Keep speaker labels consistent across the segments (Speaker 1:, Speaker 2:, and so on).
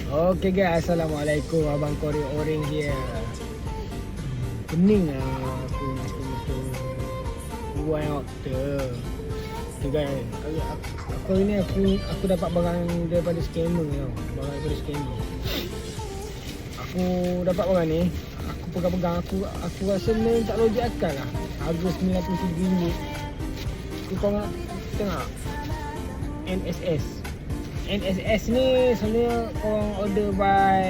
Speaker 1: Okay guys, Assalamualaikum. Abang Kori Orange here. Pening lah aku buat waktu. Okay guys, aku dapat barang daripada scammer tau. Barang daripada scammer. Aku dapat barang ni. Aku pegang-pegang, aku rasa ni tak logik akal lah. Harga RM93. Kau tengok NSS ni sebenarnya korang order by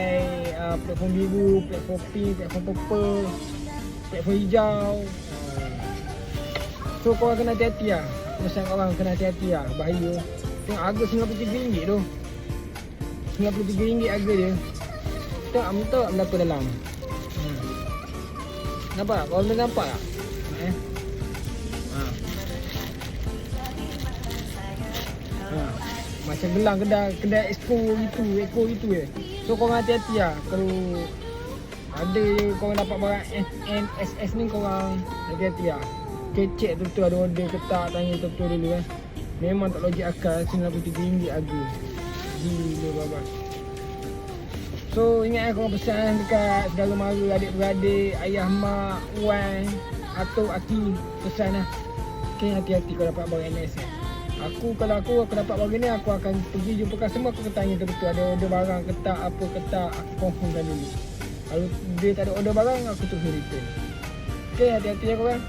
Speaker 1: platform biru, platform pink, platform purple, platform hijau. So korang kena hati-hati lah. Macam korang kena hati-hati lah, bahaya. Tengok harga RM93 tu. RM93 harga dia. Tengok tahu tak berapa dalam. Nampak tak? Korang boleh nampak tak? Macam gelang kedai Exco itu je. So korang hati-hati lah. Kalau ada je korang dapat barang NSS ni, korang hati-hati lah. Check betul ada order ke tak, tanya betul dulu kan. Memang tak logik akal RM93 harga. Gila babak. So ingat korang pesan dekat saudara mara, adik-beradik, ayah, mak, wan atau aki, pesan lah. Okay, hati-hati kalau dapat barang NSS. Kalau aku dapat barang ni, aku akan pergi jumpa customer, aku akan tanya betul ada order barang ke tak, apa ke tak, aku confirmkan dulu. Kalau dia tak ada order barang, aku terus return. Okay, hati-hati ya korang.